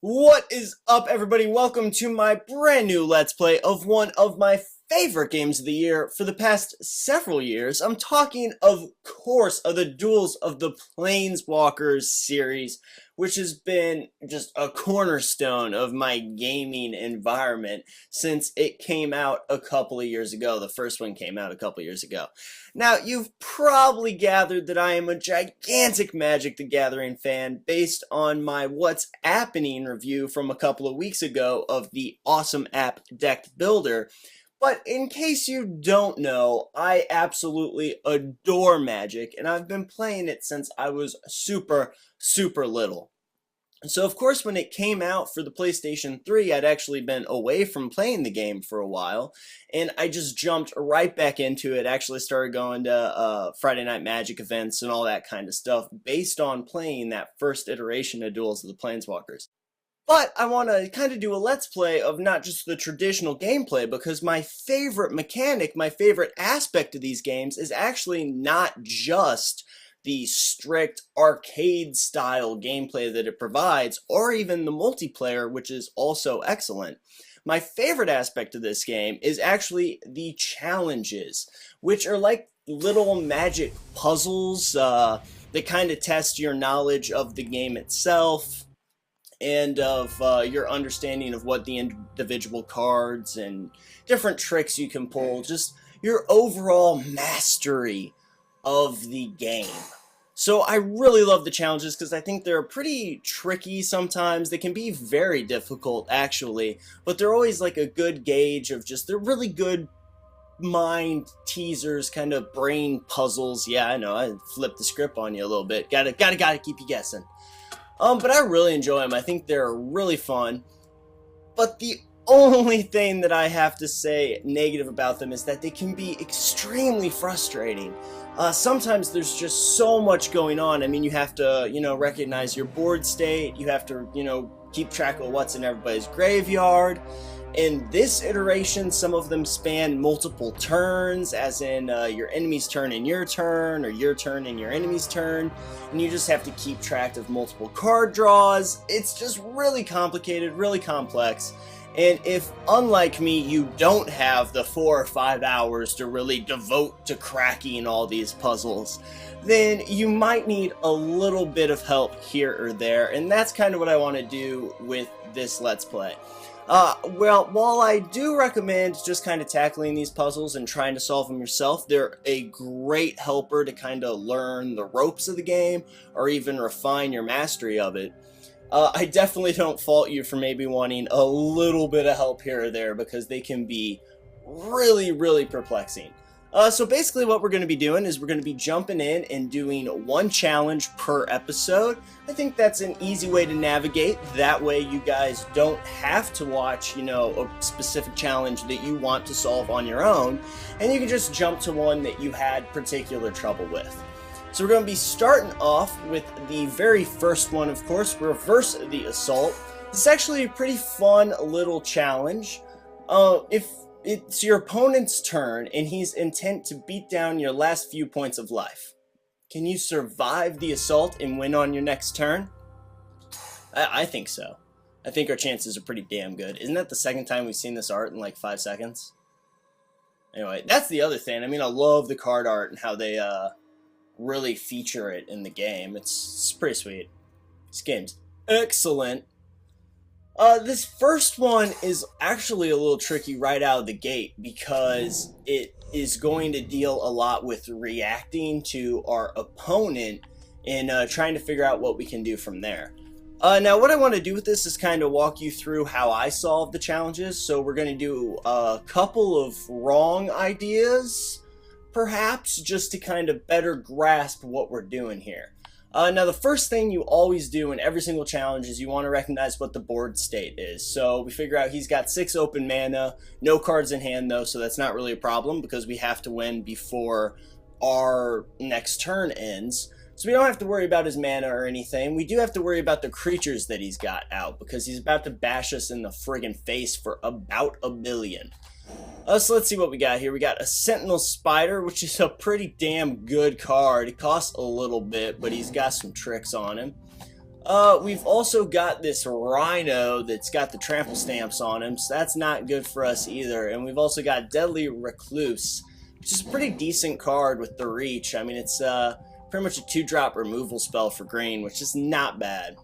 What is up, everybody? Welcome to my brand new Let's Play of one of my favorite games of the year for the past several years. I'm talking, of course, of the Duels of the Planeswalkers series, which has been just a cornerstone of my gaming environment since it came out a couple of years ago. The first one came out a couple of years ago. Now, you've probably gathered that I am a gigantic Magic the Gathering fan based on my What's Happening review from a couple of weeks ago of the awesome app Deck Builder. But in case you don't know, I absolutely adore Magic, and I've been playing it since I was super little. So of course when it came out for the PlayStation 3, I'd actually been away from playing the game for a while, and I just jumped right back into it, actually started going to Friday Night Magic events and all that kind of stuff based on playing that first iteration of Duels of the Planeswalkers. But I want to kind of do a Let's Play of not just the traditional gameplay, because my favorite mechanic, my favorite aspect of these games is actually not just the strict arcade-style gameplay that it provides, or even the multiplayer, which is also excellent. My favorite aspect of this game is actually the challenges, which are like little magic puzzles that kind of test your knowledge of the game itself, and of your understanding of what the individual cards and different tricks you can pull, just your overall mastery of the game. So I really love the challenges because I think they're pretty tricky sometimes. They can be very difficult actually, but they're always like a good gauge of just, they're really good mind teasers, kind of brain puzzles. Yeah, I know, I flipped the script on you a little bit. Gotta keep you guessing. But I really enjoy them. I think they're really fun. But the only thing that I have to say negative about them is that they can be extremely frustrating. Sometimes there's just so much going on. I mean, you have to, recognize your board state. You have to, keep track of what's in everybody's graveyard. In this iteration, some of them span multiple turns, as in your enemy's turn and your turn, or your turn and your enemy's turn, and you just have to keep track of multiple card draws. It's just really complicated, really complex, and if, unlike me, you don't have the 4 or 5 hours to really devote to cracking all these puzzles, then you might need a little bit of help here or there, and that's kind of what I want to do with this Let's Play. Well, while I do recommend just kind of tackling these puzzles and trying to solve them yourself, they're a great helper to kind of learn the ropes of the game, or even refine your mastery of it. I definitely don't fault you for maybe wanting a little bit of help here or there, because they can be really perplexing. So basically what we're going to be doing is we're going to be jumping in and doing one challenge per episode. I think that's an easy way to navigate. That way you guys don't have to watch, a specific challenge that you want to solve on your own, and you can just jump to one that you had particular trouble with. So we're going to be starting off with the very first one, of course, Reverse the Assault. This is actually a pretty fun little challenge. If it's your opponent's turn, and he's intent to beat down your last few points of life. Can you survive the assault and win on your next turn? I think so. I think our chances are pretty damn good. Isn't that the second time we've seen this art in like 5 seconds? Anyway, that's the other thing. I mean, I love the card art and how they really feature it in the game. It's pretty sweet. This game's excellent. This first one is actually a little tricky right out of the gate, because it is going to deal a lot with reacting to our opponent and trying to figure out what we can do from there. Now what I want to do with this is kind of walk you through how I solve the challenges. So we're going to do a couple of wrong ideas, perhaps, just to kind of better grasp what we're doing here. Now the first thing you always do in every single challenge is you want to recognize what the board state is. So we figure out he's got 6 open mana, no cards in hand though, so that's not really a problem because we have to win before our next turn ends. So we don't have to worry about his mana or anything. We do have to worry about the creatures that he's got out, because he's about to bash us in the friggin' face for about 1 billion. So let's see what we got here. We got a Sentinel Spider, which is a pretty damn good card. It costs a little bit, but he's got some tricks on him. We've also got this Rhino that's got the trample stamps on him, so that's not good for us either. And we've also got Deadly Recluse, which is a pretty decent card with the reach. I mean, it's pretty much a 2-drop removal spell for green, which is not bad.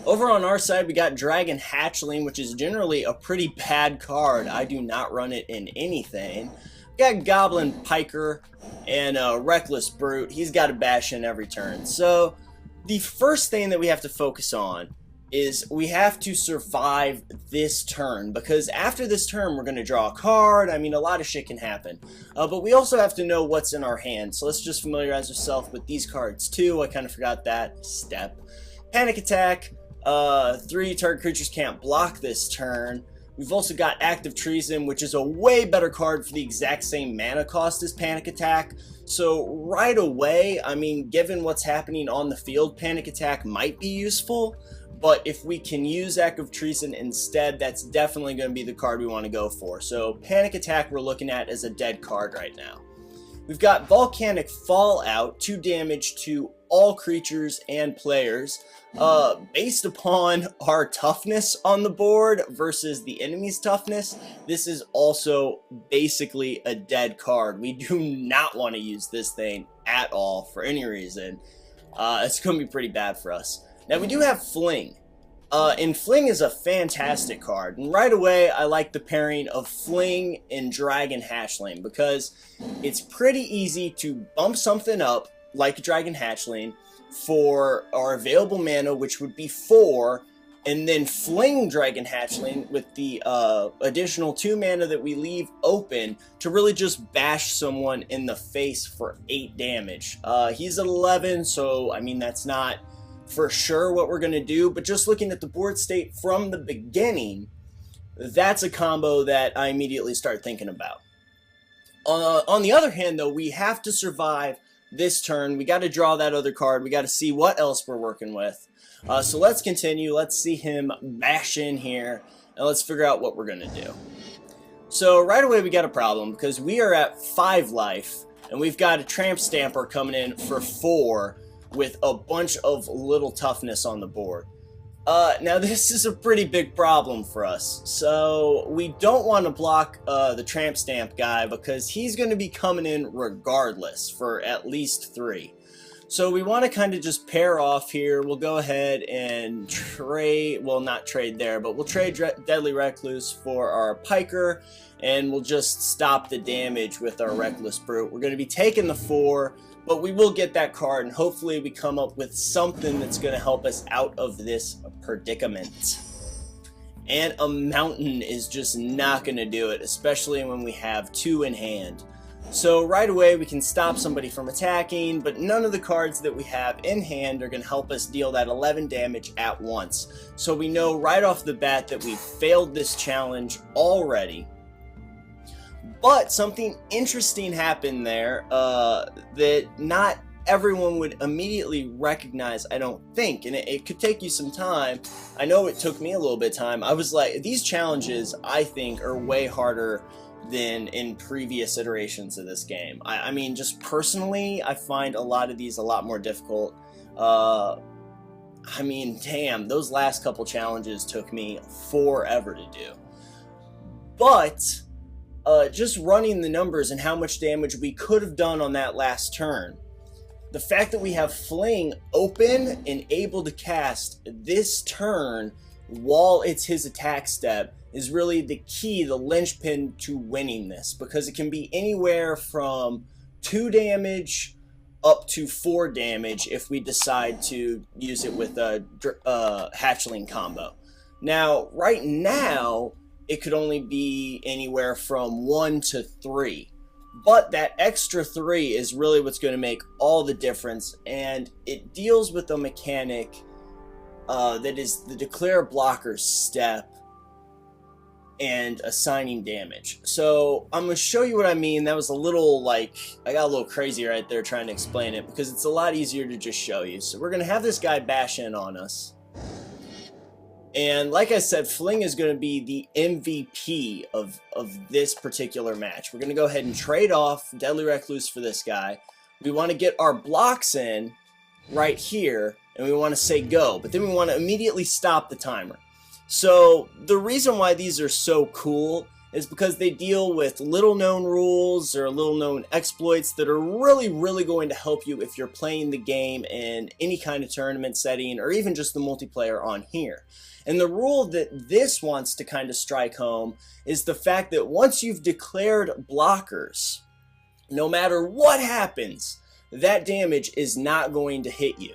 Over on our side, we got Dragon Hatchling, which is generally a pretty bad card. I do not run it in anything. We got Goblin Piker and Reckless Brute. He's got to bash in every turn. So the first thing that we have to focus on is we have to survive this turn, because after this turn we're going to draw a card. I mean, a lot of shit can happen, but we also have to know what's in our hand. So let's just familiarize ourselves with these cards too. I kind of forgot that step. Panic Attack. 3 target creatures can't block this turn. We've also got Active Treason, which is a way better card for the exact same mana cost as Panic Attack. So right away, I mean, given what's happening on the field, Panic Attack might be useful. But if we can use Active Treason instead, that's definitely going to be the card we want to go for. So Panic Attack we're looking at as a dead card right now. We've got Volcanic Fallout, 2 damage to all creatures and players. Based upon our toughness on the board versus the enemy's toughness, this is also basically a dead card. We do not want to use this thing at all for any reason. It's going to be pretty bad for us. Now we do have Fling. And Fling is a fantastic card. And right away, I like the pairing of Fling and Dragon Hatchling, because it's pretty easy to bump something up like Dragon Hatchling for our available mana, which would be 4, and then Fling Dragon Hatchling with the additional 2 mana that we leave open to really just bash someone in the face for 8 damage. He's at 11, so I mean, that's not for sure what we're going to do, but just looking at the board state from the beginning, that's a combo that I immediately start thinking about. On the other hand, though, we have to survive this turn. We got to draw that other card. We got to see what else we're working with. So let's continue. Let's see him bash in here, and let's figure out what we're going to do. So right away we got a problem, because we are at 5 life, and we've got a Tramp Stamper coming in for 4 with a bunch of little toughness on the board. Now this is a pretty big problem for us. So we don't want to block the Tramp Stamp guy, because he's going to be coming in regardless for at least 3. So we want to kind of just pair off here. We'll go ahead and trade, well, not trade there, but we'll trade Deadly Recluse for our Piker, and we'll just stop the damage with our Reckless Brute. We're going to be taking the 4, but we will get that card, and hopefully we come up with something that's going to help us out of this predicament. And a Mountain is just not going to do it, especially when we have 2 in hand. So right away we can stop somebody from attacking, but none of the cards that we have in hand are going to help us deal that 11 damage at once. So we know right off the bat that we've failed this challenge already. But something interesting happened there that not everyone would immediately recognize, I don't think, and it could take you some time. I know it took me a little bit of time. I was like, these challenges, I think, are way harder than in previous iterations of this game. I mean, just personally, I find a lot of these a lot more difficult. I mean, damn, those last couple challenges took me forever to do. But just running the numbers and how much damage we could have done on that last turn, the fact that we have Fling open and able to cast this turn while it's his attack step is really the key, the linchpin to winning this, because it can be anywhere from 2 damage up to 4 damage if we decide to use it with a hatchling combo. Now, right now, it could only be anywhere from 1 to 3. But that extra 3 is really what's going to make all the difference, and it deals with a mechanic that is the Declare Blocker step and assigning damage. So I'm going to show you what I mean. That was a little, like, I got a little crazy right there trying to explain it, because it's a lot easier to just show you. So we're going to have this guy bash in on us. And like I said, Fling is going to be the MVP of this particular match. We're going to go ahead and trade off Deadly Recluse for this guy. We want to get our blocks in right here, and we want to say go, but then we want to immediately stop the timer. So the reason why these are so cool is because they deal with little known rules or little known exploits that are really going to help you if you're playing the game in any kind of tournament setting or even just the multiplayer on here. And the rule that this wants to kind of strike home is the fact that once you've declared blockers, no matter what happens, that damage is not going to hit you.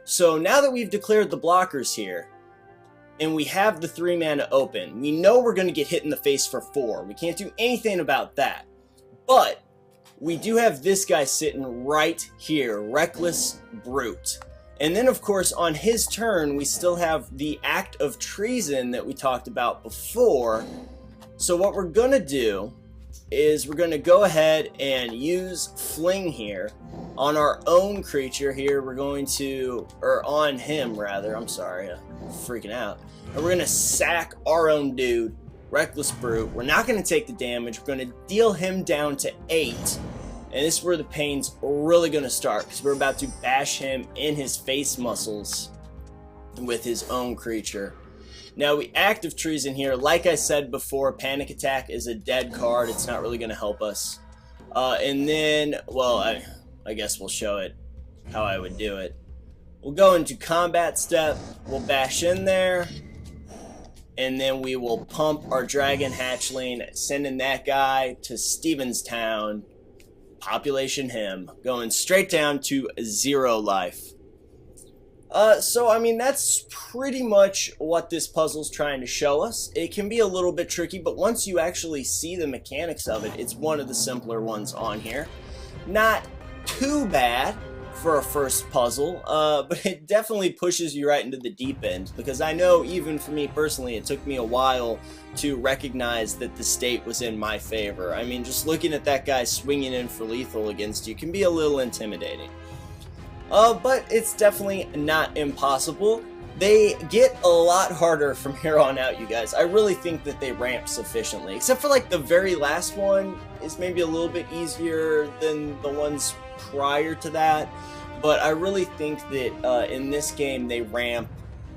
So now that we've declared the blockers here, and we have the 3 mana open, we know we're going to get hit in the face for 4. We can't do anything about that. But we do have this guy sitting right here, Reckless Brute. And then, of course, on his turn, we still have the Act of Treason that we talked about before. So what we're going to do is we're going to go ahead and use Fling here on our own creature here. We're going to, or on him rather, I'm sorry, I'm freaking out. And we're going to sack our own dude, Reckless Brute. We're not going to take the damage. We're going to deal him down to 8. And this is where the pain's really going to start, because we're about to bash him in his face muscles with his own creature. Now, we active Treason here. Like I said before, Panic Attack is a dead card. It's not really going to help us. And then, well, I guess we'll show it how I would do it. We'll go into combat step. We'll bash in there. And then we will pump our Dragon Hatchling, sending that guy to Stevenstown. Population him. Going straight down to 0 life. So, I mean, that's pretty much what this puzzle's trying to show us. It can be a little bit tricky, but once you actually see the mechanics of it, it's one of the simpler ones on here. Not too bad for a first puzzle, but it definitely pushes you right into the deep end, because I know even for me personally, it took me a while to recognize that the state was in my favor. I mean, just looking at that guy swinging in for lethal against you can be a little intimidating. But it's definitely not impossible. They get a lot harder from here on out, you guys. I really think that they ramp sufficiently, except for like the very last one is maybe a little bit easier than the ones prior to that. But I really think that in this game they ramp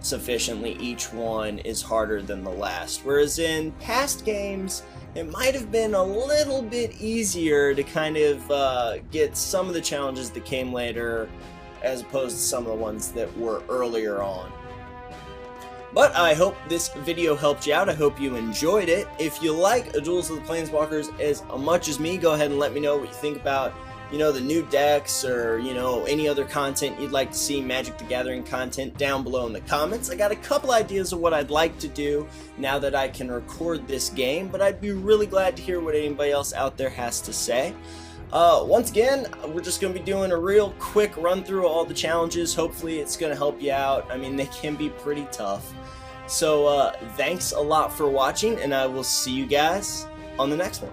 sufficiently. Each one is harder than the last. Whereas in past games, it might have been a little bit easier to kind of get some of the challenges that came later, as opposed to some of the ones that were earlier on. But I hope this video helped you out. I hope you enjoyed it. If you like Duels of the Planeswalkers as much as me, go ahead and let me know what you think about, you know, the new decks, or, you know, any other content you'd like to see, Magic the Gathering content, down below in the comments. I got a couple ideas of what I'd like to do now that I can record this game, but I'd be really glad to hear what anybody else out there has to say. Once again, we're just going to be doing a real quick run through all the challenges. Hopefully it's going to help you out. I mean, they can be pretty tough. So, thanks a lot for watching, and I will see you guys on the next one.